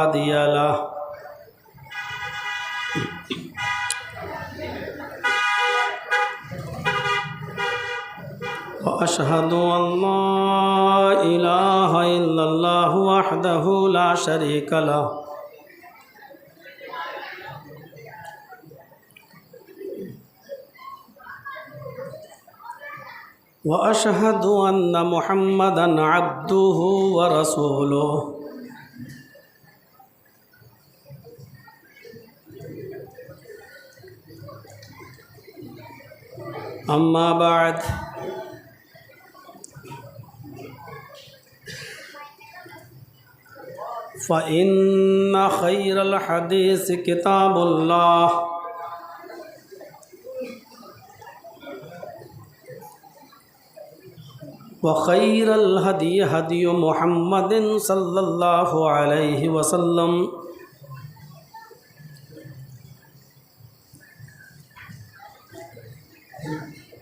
هادي له وأشهد أن لا إله إلا الله وحده لا شريك له وأشهد أن محمدًا عبده ورسوله أما بعد فإن خير الحديث كتاب الله وخير الهدي هدي محمد صلى الله عليه وسلم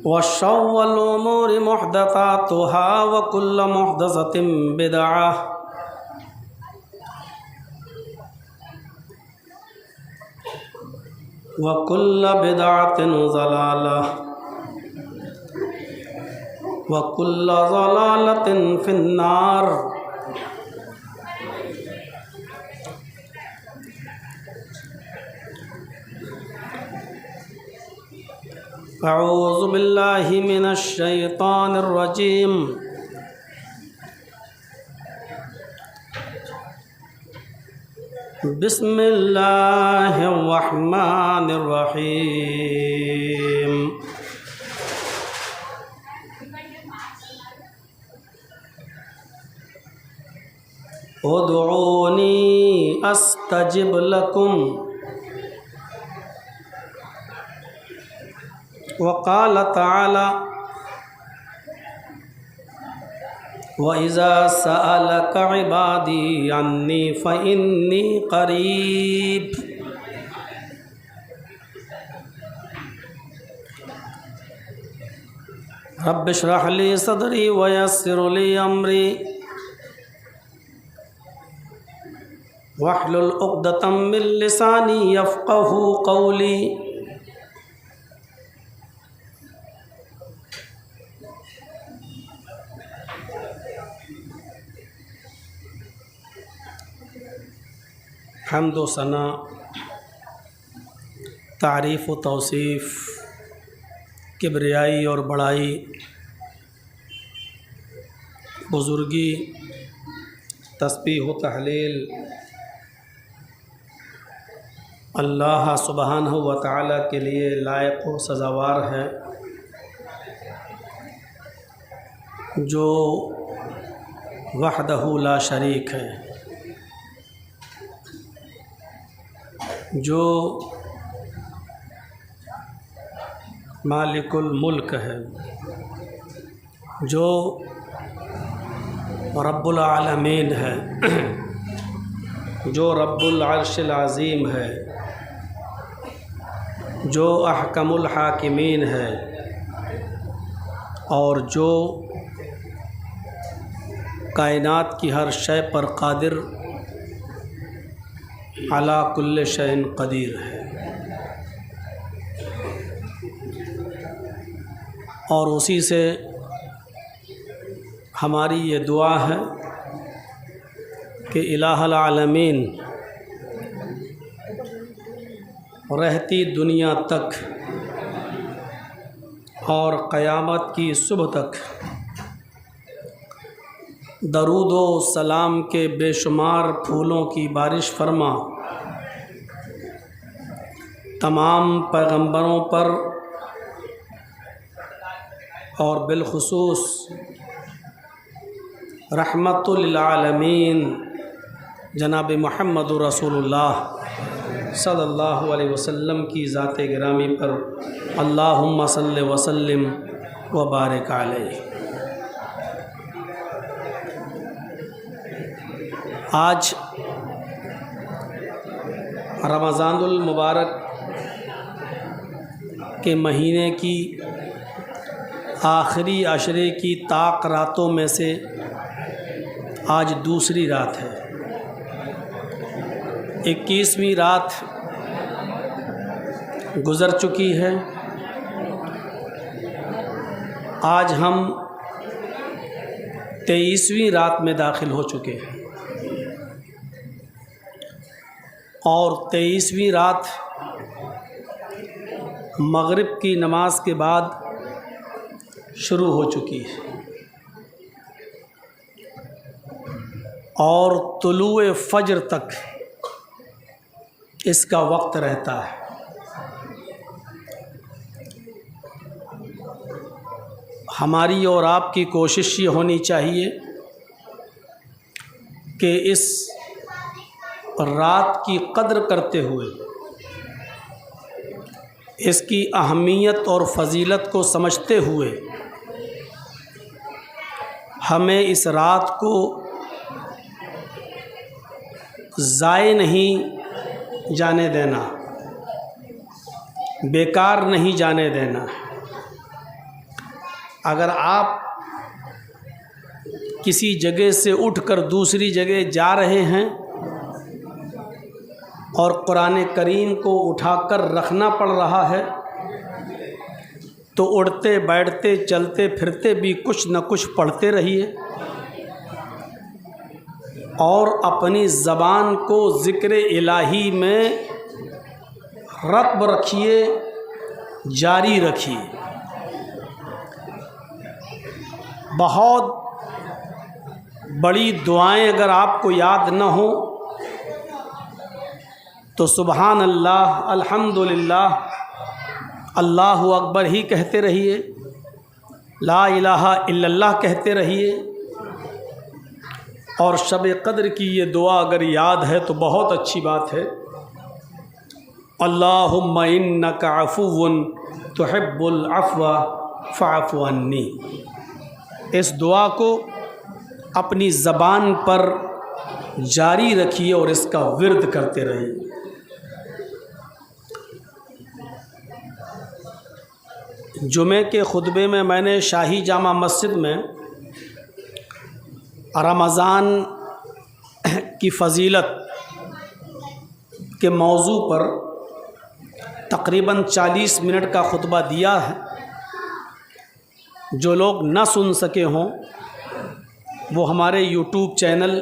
وشر الأمور محدثاتها وكل محدثة بدعة وكل بدعة ضلالة وكل ضلالة في النار أعوذ بالله من الشيطان الرجيم بسم الله الرحمن الرحيم ادعوني استجب لكم وقال تعالى وَإِذَا سَأَلَكَ عِبَادِي عَنِّي فَإِنِّي قَرِيبٌ رب اشرح لي صدري ويسر لي أمري واحلل عقدة من لساني يفقهوا قولي حمد و ثنا، تعریف و توصیف، کبریائی اور بڑائی، بزرگی، تسبیح و تحلیل اللہ سبحانہ و تعالیٰ کے لیے لائق و سزاوار ہے، جو وحدہ لا شریک ہے، جو مالک الملک ہے، جو رب العالمین ہے، جو رب العرش العظیم ہے، جو احکم الحاکمین ہے، اور جو کائنات کی ہر شے پر قادر علی کل شیء قدیر ہے، اور اسی سے ہماری یہ دعا ہے کہ الہ العالمین رہتی دنیا تک اور قیامت کی صبح تک درود و سلام کے بے شمار پھولوں کی بارش فرما، تمام پیغمبروں پر اور بالخصوص رحمت للعالمین جناب محمد رسول اللہ صلی اللہ علیہ وسلم کی ذات گرامی پر اللہم صلی وسلم وبارک علیہ۔ آج رمضان المبارک کے مہینے کی آخری عشرے کی طاق راتوں میں سے آج دوسری رات ہے۔ 21ویں رات گزر چکی ہے. آج ہم 23ویں رات میں داخل ہو چکے ہیں اور 23ویں رات مغرب کی نماز کے بعد شروع ہو چکی ہے اور طلوع فجر تک اس کا وقت رہتا ہے. ہماری اور آپ کی کوشش یہ ہونی چاہیے کہ اس رات کی قدر کرتے ہوئے اس کی اہمیت اور فضیلت کو سمجھتے ہوئے ہمیں اس رات کو ضائع نہیں جانے دینا، بیکار نہیں جانے دینا. اگر آپ کسی جگہ سے اٹھ کر دوسری جگہ جا رہے ہیں اور قرآن کریم کو اٹھا کر رکھنا پڑ رہا ہے تو اڑتے بیٹھتے چلتے پھرتے بھی کچھ نہ کچھ پڑھتے رہیے اور اپنی زبان کو ذکر الہی میں رطب رکھیے، جاری رکھیے. بہت بڑی دعائیں اگر آپ کو یاد نہ ہوں تو سبحان اللہ، الحمدللہ، اللہ اکبر ہی کہتے رہیے، لا الہ الا اللہ کہتے رہیے. اور شب قدر کی یہ دعا اگر یاد ہے تو بہت اچھی بات ہے. اللہم انک عفو تحب العفو فاعف عنی. اس دعا کو اپنی زبان پر جاری رکھیے اور اس کا ورد کرتے رہیے. جمعے کے خطبے میں نے شاہی جامع مسجد میں رمضان کی فضیلت کے موضوع پر تقریباً 40 منٹ کا خطبہ دیا ہے. جو لوگ نہ سن سکے ہوں وہ ہمارے یوٹیوب چینل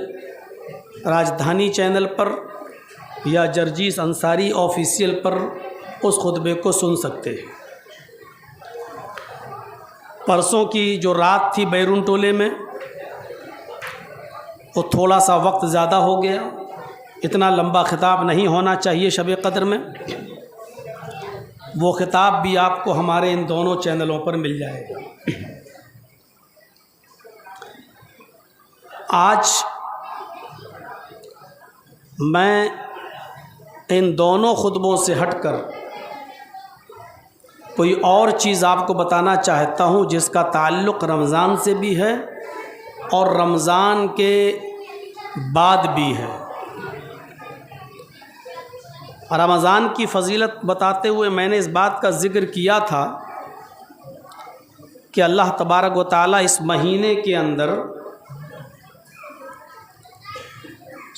راجدھانی چینل پر یا جرجیس انصاری آفیشیل پر اس خطبے کو سن سکتے ہیں. پرسوں کی جو رات تھی بیرون ٹولے میں وہ تھوڑا سا وقت زیادہ ہو گیا. اتنا لمبا خطاب نہیں ہونا چاہیے شب قدر میں. وہ خطاب بھی آپ کو ہمارے ان دونوں چینلوں پر مل جائے گا. آج میں ان دونوں خطبوں سے ہٹ کر کوئی اور چیز آپ کو بتانا چاہتا ہوں جس کا تعلق رمضان سے بھی ہے اور رمضان کے بعد بھی ہے. رمضان کی فضیلت بتاتے ہوئے میں نے اس بات کا ذکر کیا تھا کہ اللہ تبارک و تعالیٰ اس مہینے کے اندر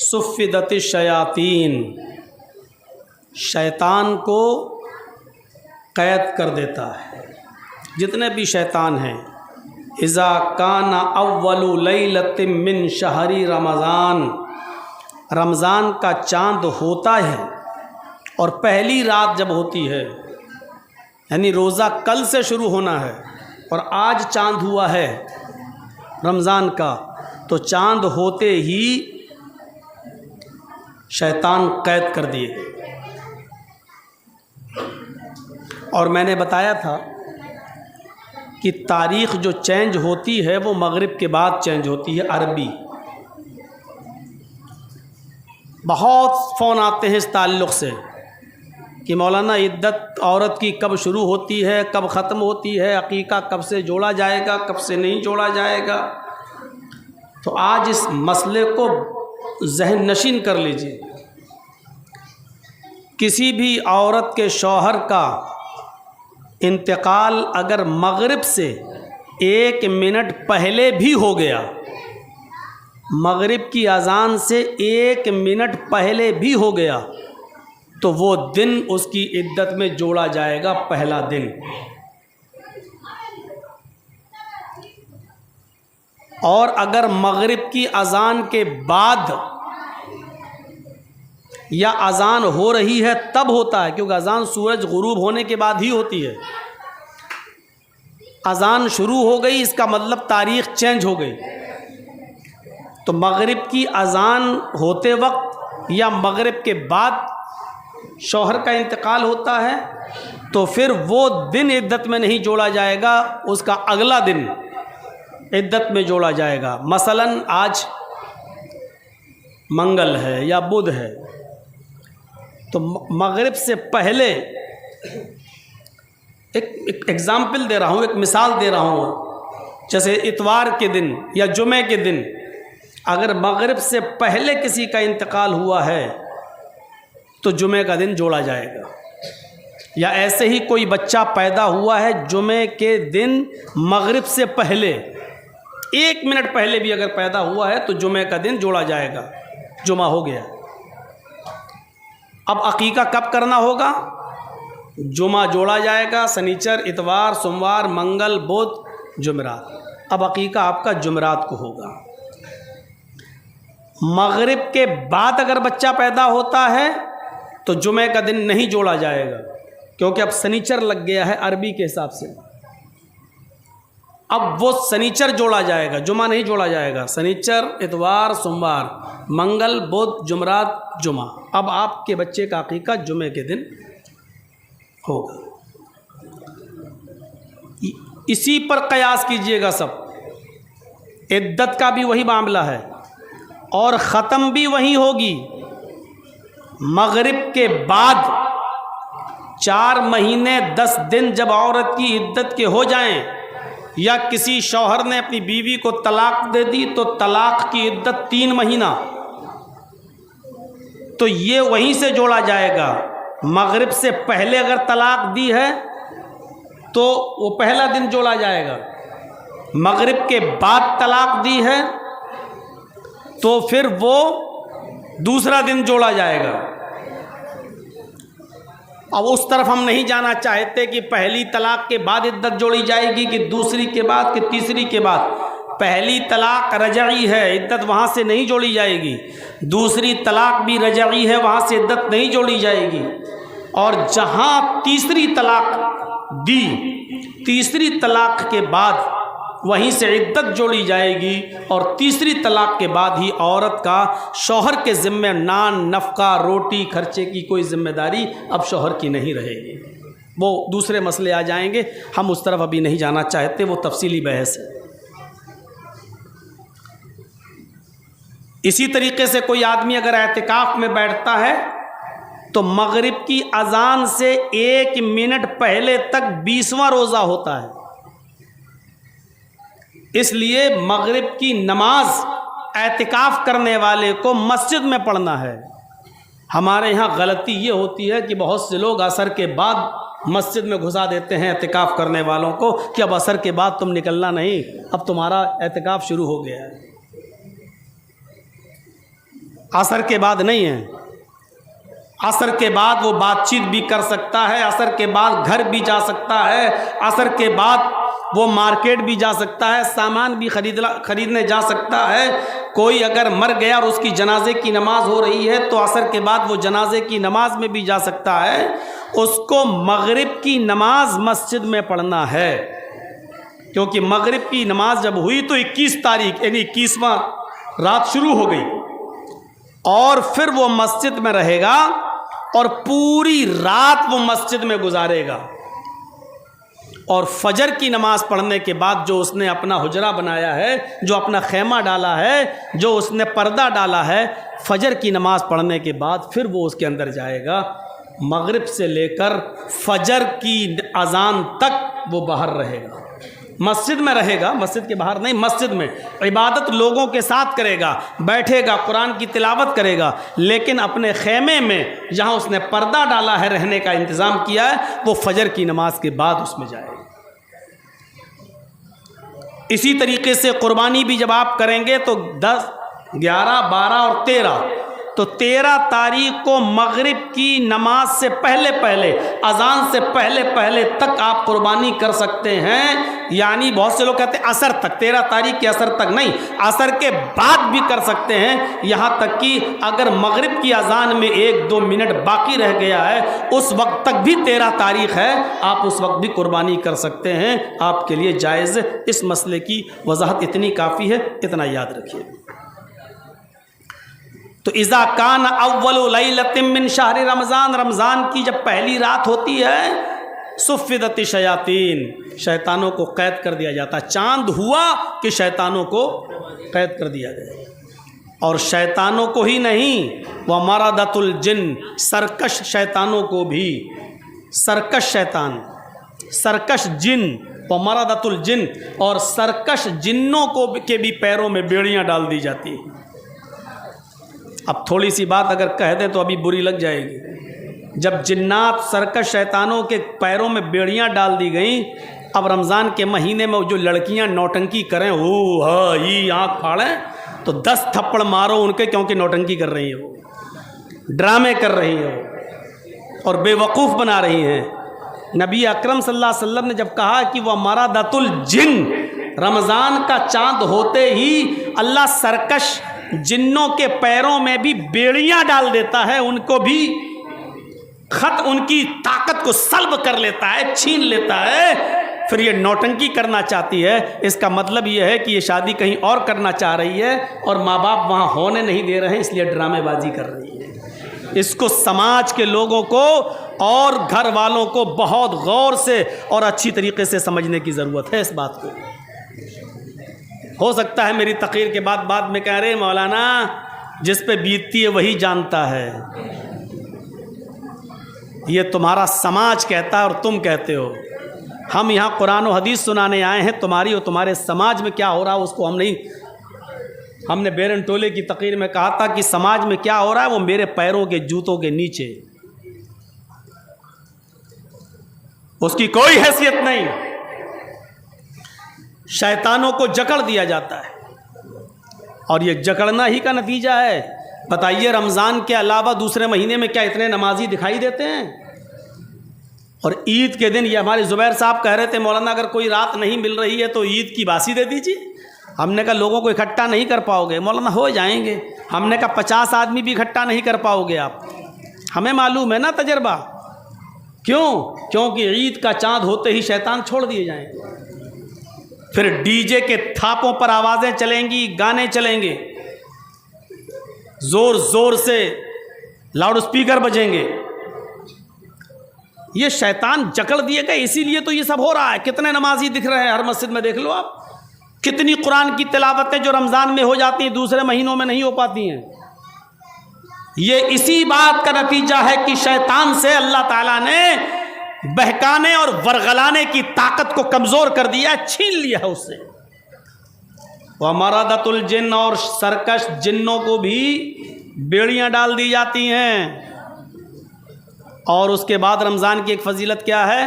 صفدت الشیاطین، شیطان کو قید کر دیتا ہے. جتنے بھی شیطان ہیں، اذا کان اول لیلۃ من شہر رمضان، رمضان کا چاند ہوتا ہے اور پہلی رات جب ہوتی ہے، یعنی روزہ کل سے شروع ہونا ہے اور آج چاند ہوا ہے رمضان کا، تو چاند ہوتے ہی شیطان قید کر دیے. اور میں نے بتایا تھا کہ تاریخ جو چینج ہوتی ہے وہ مغرب کے بعد چینج ہوتی ہے، عربی. بہت فون آتے ہیں اس تعلق سے کہ مولانا عدت عورت کی کب شروع ہوتی ہے، کب ختم ہوتی ہے، عقیقہ کب سے جوڑا جائے گا، کب سے نہیں جوڑا جائے گا. تو آج اس مسئلے کو ذہن نشین کر لیجیے. کسی بھی عورت کے شوہر کا انتقال اگر مغرب سے 1 منٹ پہلے بھی ہو گیا مغرب کی اذان سے 1 منٹ پہلے بھی ہو گیا تو وہ دن اس کی عدت میں جوڑا جائے گا، پہلا دن۔ اور اگر مغرب کی اذان کے بعد یا اذان ہو رہی ہے تب ہوتا ہے، کیونکہ اذان سورج غروب ہونے کے بعد ہی ہوتی ہے، اذان شروع ہو گئی اس کا مطلب تاریخ چینج ہو گئی، تو مغرب کی اذان ہوتے وقت یا مغرب کے بعد شوہر کا انتقال ہوتا ہے تو پھر وہ دن عدت میں نہیں جوڑا جائے گا، اس کا اگلا دن عدت میں جوڑا جائے گا۔ مثلاً آج منگل ہے یا بدھ ہے تو مغرب سے پہلے ایک ایگزامپل دے رہا ہوں، ایک مثال دے رہا ہوں، جیسے اتوار کے دن یا جمعے کے دن اگر مغرب سے پہلے کسی کا انتقال ہوا ہے تو جمعے کا دن جوڑا جائے گا، یا ایسے ہی کوئی بچہ پیدا ہوا ہے جمعے کے دن مغرب سے پہلے 1 منٹ پہلے بھی اگر پیدا ہوا ہے تو جمعے کا دن جوڑا جائے گا، جمعہ ہو گیا۔ اب عقیقہ کب کرنا ہوگا؟ جمعہ جوڑا جائے گا، سنیچر، اتوار، سوموار، منگل، بدھ، جمعرات۔ اب عقیقہ آپ کا جمعرات کو ہوگا۔ مغرب کے بعد اگر بچہ پیدا ہوتا ہے تو جمعے کا دن نہیں جوڑا جائے گا، کیونکہ اب سنیچر لگ گیا ہے عربی کے حساب سے، اب وہ سنیچر جوڑا جائے گا، جمعہ نہیں جوڑا جائے گا۔ سنیچر، اتوار، سوموار، منگل، بدھ، جمعرات، جمعہ۔ اب آپ کے بچے کا عقیقہ جمعے کے دن ہوگا۔ اسی پر قیاس کیجئے گا سب، عدت کا بھی وہی معاملہ ہے اور ختم بھی وہی ہوگی۔ مغرب کے بعد 4 مہینے 10 دن جب عورت کی عدت کے ہو جائیں یا کسی شوہر نے اپنی بیوی کو طلاق دے دی تو طلاق کی عدت 3 مہینہ، تو یہ وہیں سے جوڑا جائے گا۔ مغرب سے پہلے اگر طلاق دی ہے تو وہ پہلا دن جوڑا جائے گا، مغرب کے بعد طلاق دی ہے تو پھر وہ دوسرا دن جوڑا جائے گا۔ اب اس طرف ہم نہیں جانا چاہتے کہ پہلی طلاق کے بعد عدت جوڑی جائے گی کہ دوسری کے بعد کہ تیسری کے بعد۔ پہلی طلاق رجعی ہے، عدت وہاں سے نہیں جوڑی جائے گی، دوسری طلاق بھی رجعی ہے، وہاں سے عدت نہیں جوڑی جائے گی، اور جہاں تیسری طلاق دی، تیسری طلاق کے بعد وہیں سے عدت جوڑی جائے گی، اور تیسری طلاق کے بعد ہی عورت کا شوہر کے ذمہ نان، نفقہ، روٹی، خرچے کی کوئی ذمہ داری اب شوہر کی نہیں رہے گی۔ وہ دوسرے مسئلے آ جائیں گے، ہم اس طرف ابھی نہیں جانا چاہتے، وہ تفصیلی بحث ہے۔ اسی طریقے سے کوئی آدمی اگر اعتکاف میں بیٹھتا ہے تو مغرب کی اذان سے 1 منٹ پہلے تک 20واں روزہ ہوتا ہے، اس لیے مغرب کی نماز اعتکاف کرنے والے کو مسجد میں پڑھنا ہے۔ ہمارے ہاں غلطی یہ ہوتی ہے کہ بہت سے لوگ عصر کے بعد مسجد میں گھسا دیتے ہیں اعتکاف کرنے والوں کو کہ اب عصر کے بعد تم نکلنا نہیں، اب تمہارا اعتکاف شروع ہو گیا ہے۔ عصر کے بعد نہیں ہے، عصر کے بعد وہ بات چیت بھی کر سکتا ہے، عصر کے بعد گھر بھی جا سکتا ہے، عصر کے بعد وہ مارکیٹ بھی جا سکتا ہے، سامان بھی خریدنے جا سکتا ہے۔ کوئی اگر مر گیا اور اس کی جنازے کی نماز ہو رہی ہے تو عصر کے بعد وہ جنازے کی نماز میں بھی جا سکتا ہے۔ اس کو مغرب کی نماز مسجد میں پڑھنا ہے، کیونکہ مغرب کی نماز جب ہوئی تو 21 تاریخ یعنی 21واں رات شروع ہو گئی، اور پھر وہ مسجد میں رہے گا اور پوری رات وہ مسجد میں گزارے گا، اور فجر کی نماز پڑھنے کے بعد جو اس نے اپنا حجرہ بنایا ہے، جو اپنا خیمہ ڈالا ہے، جو اس نے پردہ ڈالا ہے، فجر کی نماز پڑھنے کے بعد پھر وہ اس کے اندر جائے گا۔ مغرب سے لے کر فجر کی اذان تک وہ باہر رہے گا، مسجد میں رہے گا، مسجد کے باہر نہیں، مسجد میں عبادت لوگوں کے ساتھ کرے گا، بیٹھے گا، قرآن کی تلاوت کرے گا، لیکن اپنے خیمے میں جہاں اس نے پردہ ڈالا ہے، رہنے کا انتظام کیا ہے، وہ فجر کی نماز کے بعد اس میں جائے گا۔ اسی طریقے سے قربانی بھی جب آپ کریں گے تو 11, 12 اور 13. تو 13 تاریخ کو مغرب کی نماز سے پہلے پہلے، اذان سے پہلے پہلے تک آپ قربانی کر سکتے ہیں. یعنی بہت سے لوگ کہتے ہیں عصر تک، 13 تاریخ کے عصر تک نہیں، عصر کے بعد بھی کر سکتے ہیں. یہاں تک کہ اگر مغرب کی اذان میں 1-2 منٹ باقی رہ گیا ہے اس وقت تک بھی 13 تاریخ ہے، آپ اس وقت بھی قربانی کر سکتے ہیں، آپ کے لیے جائز. اس مسئلے کی وضاحت اتنی کافی ہے، اتنا یاد رکھیے. تو اذا کان اول لیلۃ من شہر رمضان، رمضان کی جب پہلی رات ہوتی ہے، صفدت الشیاطین، شیطانوں کو قید کر دیا جاتا ہے. چاند ہوا کہ شیطانوں کو قید کر دیا گیا. اور شیطانوں کو ہی نہیں، ومردۃ الجن، سرکش شیطانوں کو بھی، سرکش شیطان، سرکش جن، ومردۃ الجن، اور سرکش جنوں کو کے بھی پیروں میں بیڑیاں ڈال دی جاتی ہیں. اب تھوڑی سی بات اگر کہہ دیں تو ابھی بری لگ جائے گی. جب جنات سرکش شیطانوں کے پیروں میں بیڑیاں ڈال دی گئیں، اب رمضان کے مہینے میں جو لڑکیاں نوٹنکی کریں، یہ آنکھ پھاڑیں، تو 10 تھپڑ مارو ان کے، کیونکہ نوٹنکی کر رہی ہیں، وہ ڈرامے کر رہی ہیں اور بے وقوف بنا رہی ہیں. نبی اکرم صلی اللہ علیہ وسلم نے جب کہا کہ وہ مرادۃ الجن، رمضان کا چاند ہوتے ہی اللہ سرکش جنوں کے پیروں میں بھی بیڑیاں ڈال دیتا ہے، ان کو بھی ان کی طاقت کو سلب کر لیتا ہے، چھین لیتا ہے. پھر یہ نوٹنکی کرنا چاہتی ہے. اس کا مطلب یہ ہے کہ یہ شادی کہیں اور کرنا چاہ رہی ہے اور ماں باپ وہاں ہونے نہیں دے رہے ہیں، اس لیے ڈرامے بازی کر رہی ہے. اس کو سماج کے لوگوں کو اور گھر والوں کو بہت غور سے اور اچھی طریقے سے سمجھنے کی ضرورت ہے. اس بات کو ہو سکتا ہے میری تقریر کے بعد میں کہہ رہے مولانا جس پہ بیتتی ہے وہی جانتا ہے. یہ تمہارا سماج کہتا ہے اور تم کہتے ہو. ہم یہاں قرآن و حدیث سنانے آئے ہیں، تمہاری اور تمہارے سماج میں کیا ہو رہا ہے اس کو ہم نہیں. ہم نے بیرن ٹولے کی تقریر میں کہا تھا کہ سماج میں کیا ہو رہا ہے وہ میرے پیروں کے جوتوں کے نیچے، اس کی کوئی حیثیت نہیں. شیطانوں کو جکڑ دیا جاتا ہے اور یہ جکڑنا ہی کا نتیجہ ہے. بتائیے رمضان کے علاوہ دوسرے مہینے میں کیا اتنے نمازی دکھائی دیتے ہیں؟ اور عید کے دن یہ ہمارے زبیر صاحب کہہ رہے تھے مولانا اگر کوئی رات نہیں مل رہی ہے تو عید کی باسی دے دیجیے. ہم نے کہا لوگوں کو اکٹھا نہیں کر پاؤ گے. مولانا ہو جائیں گے. ہم نے کہا 50 آدمی بھی اکٹھا نہیں کر پاؤ گے آپ. ہمیں معلوم ہے نا تجربہ. کیوں؟ کیونکہ عید کا چاند ہوتے ہی شیطان چھوڑ دیے جائیں گے. پھر ڈی جے کے تھاپوں پر آوازیں چلیں گی، گانے چلیں گے، زور زور سے لاؤڈ اسپیکر بجیں گے. یہ شیطان جکڑ دیے گئے، اسی لیے تو یہ سب ہو رہا ہے. کتنے نمازی دکھ رہے ہیں ہر مسجد میں، دیکھ لو آپ. کتنی قرآن کی تلاوتیں جو رمضان میں ہو جاتی ہیں دوسرے مہینوں میں نہیں ہو پاتی ہیں. یہ اسی بات کا نتیجہ ہے کہ شیطان سے اللہ تعالیٰ نے بہکانے اور ورغلانے کی طاقت کو کمزور کر دیا، چھین لیا ہے اس سے. ومردۃ الجن، اور سرکش جنوں کو بھی بیڑیاں ڈال دی جاتی ہیں. اور اس کے بعد رمضان کی ایک فضیلت کیا ہے؟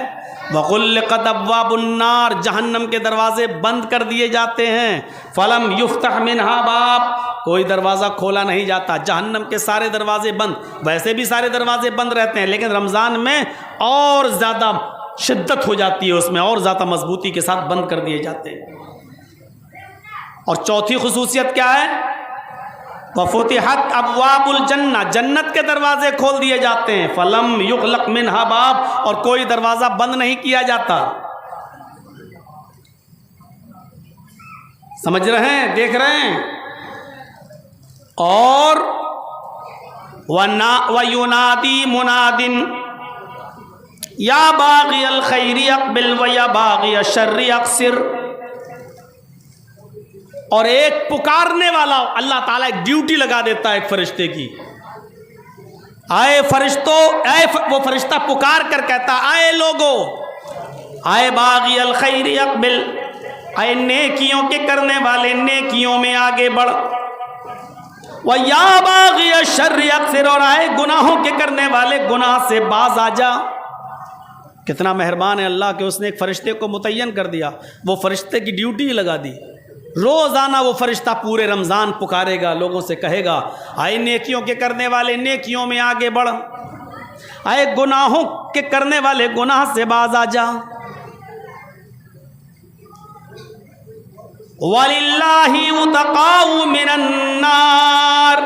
وغلقت ابواب النار، جہنم کے دروازے بند کر دیے جاتے ہیں. فلم یفتح منہا باب، کوئی دروازہ کھولا نہیں جاتا. جہنم کے سارے دروازے بند. ویسے بھی سارے دروازے بند رہتے ہیں لیکن رمضان میں اور زیادہ شدت ہو جاتی ہے، اس میں اور زیادہ مضبوطی کے ساتھ بند کر دیے جاتے ہیں. اور چوتھی خصوصیت کیا ہے؟ وفتحت ابواب الجنہ، جنت کے دروازے کھول دیے جاتے ہیں. فلم یغلق منہا باب، اور کوئی دروازہ بند نہیں کیا جاتا. سمجھ رہے ہیں؟ دیکھ رہے ہیں؟ اور وَيُنَادِي مُنَادٍ یا باغی الخیر اقبل و یا باغی الشر اقصر. اور ایک پکارنے والا اللہ تعالیٰ ایک ڈیوٹی لگا دیتا ہے ایک فرشتے کی. آئے فرشتوں، وہ فرشتہ پکار کر کہتا آئے لوگو، آئے باغی الخیر اقبل، آئے نیکیوں کے کرنے والے نیکیوں میں آگے بڑھ. وَيَا بَاغِيَ الشَّرِّ اقْصِرْ، اور آئے گناہوں کے کرنے والے گناہ سے باز آ جا. کتنا مہربان ہے اللہ کہ اس نے ایک فرشتے کو متعین کر دیا، وہ فرشتے کی ڈیوٹی لگا دی. روزانہ وہ فرشتہ پورے رمضان پکارے گا، لوگوں سے کہے گا آئے نیکیوں کے کرنے والے نیکیوں میں آگے بڑھ، آئے گناہوں کے کرنے والے گناہ سے باز آ جا۔ وَلِلَّهِ عُتَقَاءُ مِنَ النَّارِ،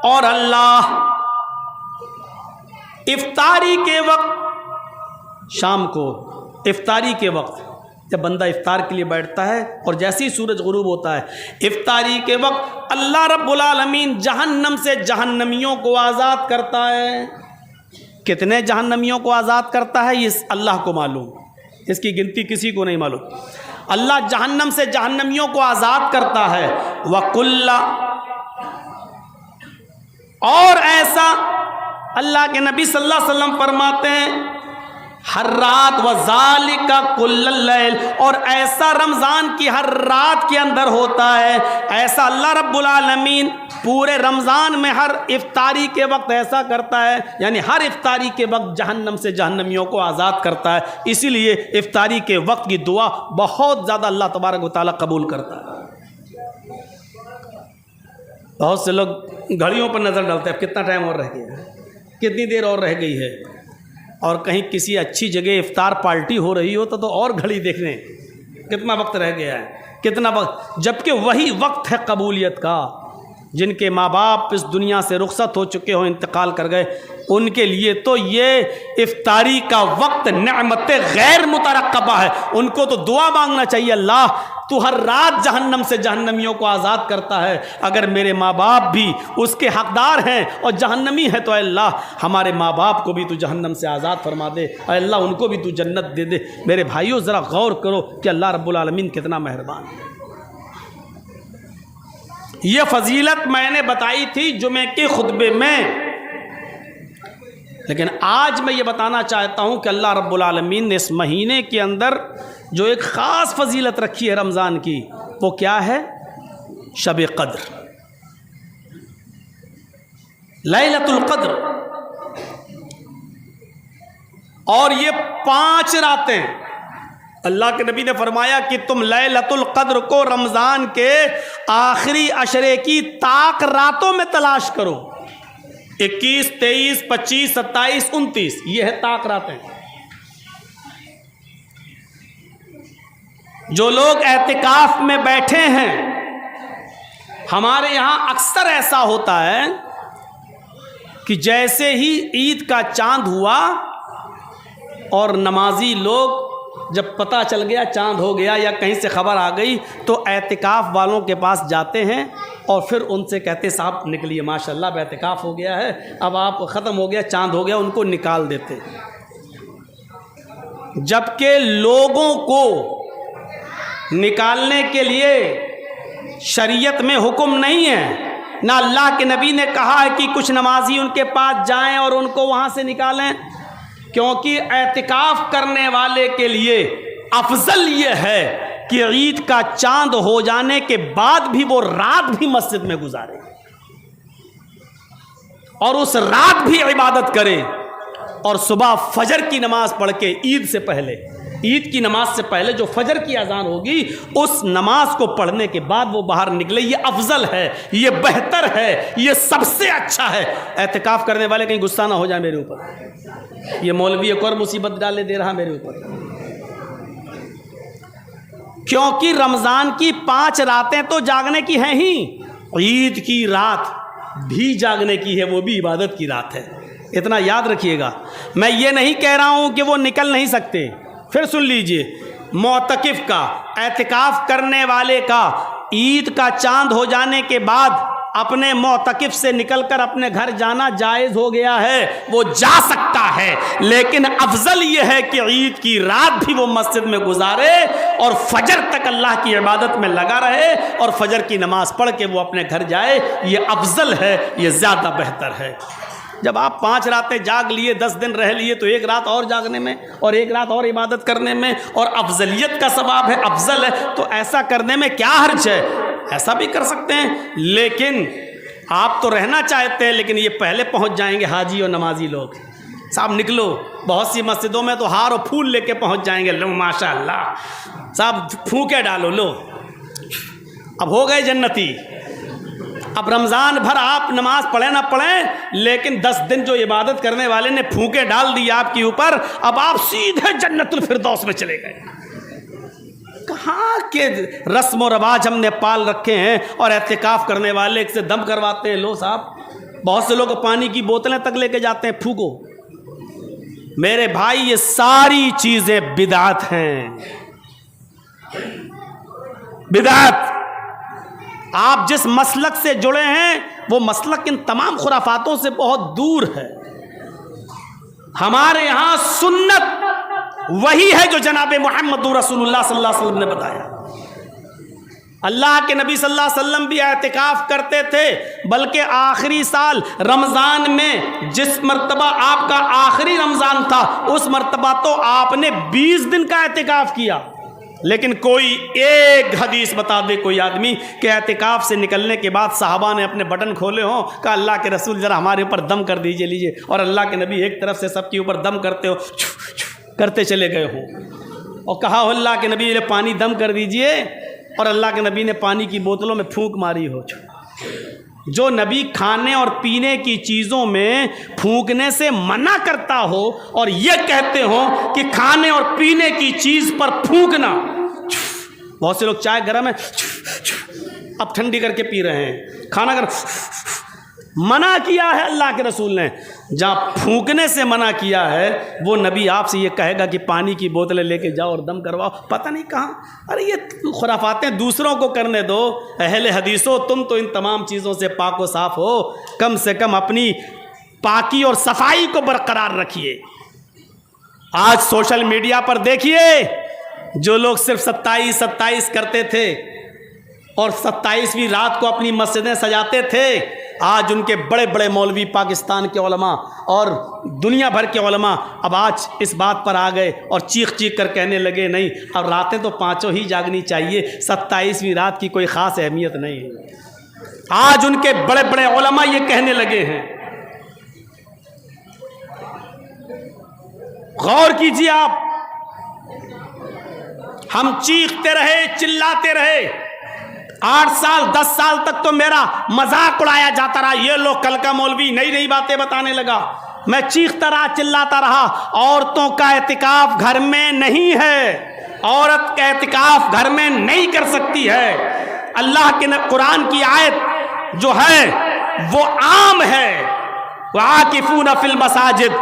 اور اللہ افطاری کے وقت، شام کو افطاری کے وقت جب بندہ افطار کے لیے بیٹھتا ہے اور جیسے ہی سورج غروب ہوتا ہے افطاری کے وقت اللہ رب العالمین جہنم سے جہنمیوں کو آزاد کرتا ہے۔ کتنے جہنمیوں کو آزاد کرتا ہے یہ اللہ کو معلوم، اس کی گنتی کسی کو نہیں معلوم۔ اللہ جہنم سے جہنمیوں کو آزاد کرتا ہے۔ وَكُلَّ، اور ایسا اللہ کے نبی صلی اللہ علیہ وسلم فرماتے ہیں ہر رات وَذَلِكَ كُلَّ اللَّيْلِ، اور ایسا رمضان کی ہر رات کے اندر ہوتا ہے، ایسا اللہ رب العالمین پورے رمضان میں ہر افطاری کے وقت ایسا کرتا ہے، یعنی ہر افطاری کے وقت جہنم سے جہنمیوں کو آزاد کرتا ہے۔ اسی لیے افطاری کے وقت کی دعا بہت زیادہ اللہ تبارک و تعالیٰ قبول کرتا ہے۔ بہت سے لوگ گھڑیوں پر نظر ڈالتے ہیں کتنا ٹائم اور رہ گیا ہے، کتنی دیر اور رہ گئی ہے، اور کہیں کسی اچھی جگہ افطار پارٹی ہو رہی ہو تو اور گھڑی دیکھنے کتنا وقت رہ گیا ہے، کتنا وقت، جبکہ وہی وقت ہے قبولیت کا۔ جن کے ماں باپ اس دنیا سے رخصت ہو چکے ہوں، انتقال کر گئے، ان کے لیے تو یہ افطاری کا وقت نعمت غیر مترقبہ ہے، ان کو تو دعا مانگنا چاہیے اللہ تو ہر رات جہنم سے جہنمیوں کو آزاد کرتا ہے، اگر میرے ماں باپ بھی اس کے حقدار ہیں اور جہنمی ہے تو اے اللہ ہمارے ماں باپ کو بھی تو جہنم سے آزاد فرما دے، اے اللہ ان کو بھی تو جنت دے دے۔ میرے بھائیوں ذرا غور کرو کہ اللہ رب العالمین کتنا مہربان ہے۔ یہ فضیلت میں نے بتائی تھی جمعے کے خطبے میں، لیکن آج میں یہ بتانا چاہتا ہوں کہ اللہ رب العالمین نے اس مہینے کے اندر جو ایک خاص فضیلت رکھی ہے رمضان کی، وہ کیا ہے؟ شب قدر، لیلۃ القدر۔ اور یہ 5 راتیں اللہ کے نبی نے فرمایا کہ تم لیلۃ القدر کو رمضان کے آخری عشرے کی طاق راتوں میں تلاش کرو۔ 21، 23، 25، 27، 29 یہ ہے طاق راتیں۔ جو لوگ اعتکاف میں بیٹھے ہیں، ہمارے یہاں اکثر ایسا ہوتا ہے کہ جیسے ہی عید کا چاند ہوا اور نمازی لوگ جب پتہ چل گیا چاند ہو گیا یا کہیں سے خبر آ گئی تو اعتکاف والوں کے پاس جاتے ہیں اور پھر ان سے کہتے صاحب نکلیے، ماشاءاللہ اب اعتکاف ہو گیا ہے، اب آپ ختم ہو گیا، چاند ہو گیا، ان کو نکال دیتے۔ جبکہ لوگوں کو نکالنے کے لیے شریعت میں حکم نہیں ہے، نہ اللہ کے نبی نے کہا ہے کہ کچھ نمازی ان کے پاس جائیں اور ان کو وہاں سے نکالیں، کیونکہ اعتکاف کرنے والے کے لیے افضل یہ ہے کہ عید کا چاند ہو جانے کے بعد بھی وہ رات بھی مسجد میں گزارے اور اس رات بھی عبادت کرے، اور صبح فجر کی نماز پڑھ کے عید سے پہلے، عید کی نماز سے پہلے جو فجر کی اذان ہوگی اس نماز کو پڑھنے کے بعد وہ باہر نکلے۔ یہ افضل ہے، یہ بہتر ہے، یہ سب سے اچھا ہے۔ اعتکاف کرنے والے کہیں غصہ نہ ہو جائے میرے اوپر، یہ مولوی ایک اور مصیبت ڈالے دے رہا میرے اوپر، کیونکہ رمضان کی 5 راتیں تو جاگنے کی ہیں ہی، عید کی رات بھی جاگنے کی ہے، وہ بھی عبادت کی رات ہے۔ اتنا یاد رکھیے گا، میں یہ نہیں کہہ رہا ہوں کہ وہ نکل نہیں سکتے۔ پھر سن لیجئے، معتکف کا، اعتکاف کرنے والے کا عید کا چاند ہو جانے کے بعد اپنے معتکف سے نکل کر اپنے گھر جانا جائز ہو گیا ہے، وہ جا سکتا ہے، لیکن افضل یہ ہے کہ عید کی رات بھی وہ مسجد میں گزارے اور فجر تک اللہ کی عبادت میں لگا رہے اور فجر کی نماز پڑھ کے وہ اپنے گھر جائے۔ یہ افضل ہے، یہ زیادہ بہتر ہے۔ جب آپ 5 راتیں جاگ لیے، 10 دن رہ لیے، تو 1 رات اور جاگنے میں اور 1 رات اور عبادت کرنے میں اور افضلیت کا ثواب ہے، افضل ہے، تو ایسا کرنے میں کیا حرج ہے؟ ایسا بھی کر سکتے ہیں، لیکن آپ تو رہنا چاہتے ہیں، لیکن یہ پہلے پہنچ جائیں گے حاجی اور نمازی لوگ، صاحب نکلو۔ بہت سی مسجدوں میں تو ہار و پھول لے کے پہنچ جائیں گے، لو ماشاء اللہ صاحب پھونکے ڈالو، لو اب ہو گئے جنتی. اب رمضان بھر آپ نماز پڑھیں نہ پڑھیں، لیکن 10 دن جو عبادت کرنے والے نے پھونکے ڈال دی آپ کے اوپر، اب آپ سیدھے جنت الفردوس میں چلے گئے. کہاں کے رسم و رواج ہم نے پال رکھے ہیں، اور اعتکاف کرنے والے سے دم کرواتے ہیں. لو صاحب، بہت سے لوگ پانی کی بوتلیں تک لے کے جاتے ہیں، پھونکو. میرے بھائی یہ ساری چیزیں بدعت ہیں، بدعت. آپ جس مسلک سے جڑے ہیں وہ مسلک ان تمام خرافاتوں سے بہت دور ہے. ہمارے یہاں سنت وہی ہے جو جناب محمد رسول اللہ صلی اللہ علیہ وسلم نے بتایا. اللہ کے نبی صلی اللہ علیہ وسلم بھی اعتکاف کرتے تھے، بلکہ آخری سال رمضان میں جس مرتبہ آپ کا آخری رمضان تھا، اس مرتبہ تو آپ نے 20 دن کا اعتکاف کیا. لیکن کوئی ایک حدیث بتا دے کوئی آدمی کہ اعتکاف سے نکلنے کے بعد صحابہ نے اپنے بٹن کھولے ہوں، کہا اللہ کے رسول ذرا ہمارے اوپر دم کر دیجئے، لیجئے. اور اللہ کے نبی ایک طرف سے سب کے اوپر دم کرتے ہو کرتے چلے گئے ہوں، اور کہا ہو اللہ کے نبی پانی دم کر دیجئے، اور اللہ کے نبی نے پانی کی بوتلوں میں پھونک ماری ہو. جو نبی کھانے اور پینے کی چیزوں میں پھونکنے سے منع کرتا ہو اور یہ کہتے ہو کہ کھانے اور پینے کی چیز پر پھونکنا. بہت سے لوگ چائے گرم ہے اب ٹھنڈی کر کے پی رہے ہیں، کھانا منع کیا ہے اللہ کے رسول نے. جہاں پھونکنے سے منع کیا ہے وہ نبی آپ سے یہ کہے گا کہ پانی کی بوتلیں لے کے جاؤ اور دم کرواؤ، پتہ نہیں کہاں. ارے یہ خرافاتیں دوسروں کو کرنے دو. اہل حدیثوں، تم تو ان تمام چیزوں سے پاک و صاف ہو، کم سے کم اپنی پاکی اور صفائی کو برقرار رکھیے. آج سوشل میڈیا پر دیکھیے، جو لوگ صرف 27 کرتے تھے اور 27ویں رات کو اپنی مسجدیں سجاتے تھے، آج ان کے بڑے بڑے مولوی پاکستان کے علماء اور دنیا بھر کے علماء اب آج اس بات پر آ گئے اور چیخ کر کہنے لگے نہیں اب راتیں تو 5 ہی جاگنی چاہیے، 27ویں رات کی کوئی خاص اہمیت نہیں ہے. آج ان کے بڑے بڑے علماء یہ کہنے لگے ہیں. غور کیجیے آپ، ہم چیختے رہے، چلاتے رہے، 8 سال 10 سال تک تو میرا مذاق اڑایا جاتا رہا. یہ لوگ کل کا مولوی نئی نئی باتیں بتانے لگا. میں چیختا رہا، چلاتا رہا. عورتوں کا اعتکاف گھر میں نہیں ہے، عورت کا اعتکاف گھر میں نہیں کر سکتی ہے. اللہ کے قرآن کی آیت جو ہے وہ عام ہے، وَعَاكِفُونَ فِي الْمَسَاجِدِ،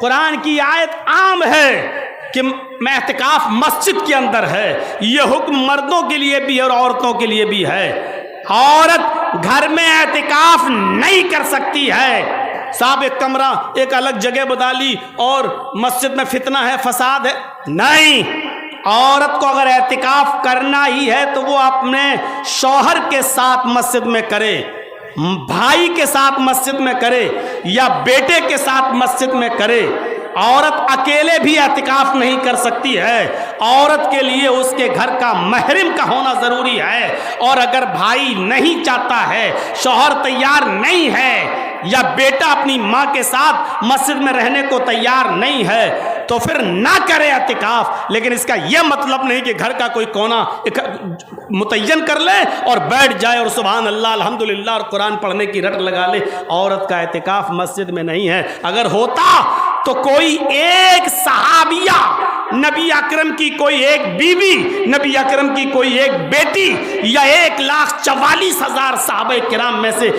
قرآن کی آیت عام ہے کہ میں اعتکاف مسجد کے اندر ہے. یہ حکم مردوں کے لیے بھی اور عورتوں کے لیے بھی ہے. عورت گھر میں اعتکاف نہیں کر سکتی ہے. صاحب ایک کمرہ ایک الگ جگہ بتا لی اور مسجد میں فتنہ ہے، فساد ہے، نہیں. عورت کو اگر اعتکاف کرنا ہی ہے تو وہ اپنے شوہر کے ساتھ مسجد میں کرے، بھائی کے ساتھ مسجد میں کرے یا بیٹے کے ساتھ مسجد میں کرے. عورت اکیلے بھی اعتکاف نہیں کر سکتی ہے. عورت کے لیے اس کے گھر کا محرم کا ہونا ضروری ہے. اور اگر بھائی نہیں چاہتا ہے، شوہر تیار نہیں ہے یا بیٹا اپنی ماں کے ساتھ مسجد میں رہنے کو تیار نہیں ہے تو پھر نہ کرے اعتکاف. لیکن اس کا یہ مطلب نہیں کہ گھر کا کوئی کونا متعین کر لے اور بیٹھ جائے اور سبحان اللہ الحمدللہ اور قرآن پڑھنے کی رٹ لگا لے. عورت کا اعتکاف مسجد میں نہیں ہے. اگر ہوتا تو کوئی ایک صحابیہ، نبی اکرم کی کوئی ایک بیوی، نبی اکرم کی کوئی ایک بیٹی یا 1,44,000 صحابہ کرام میں سے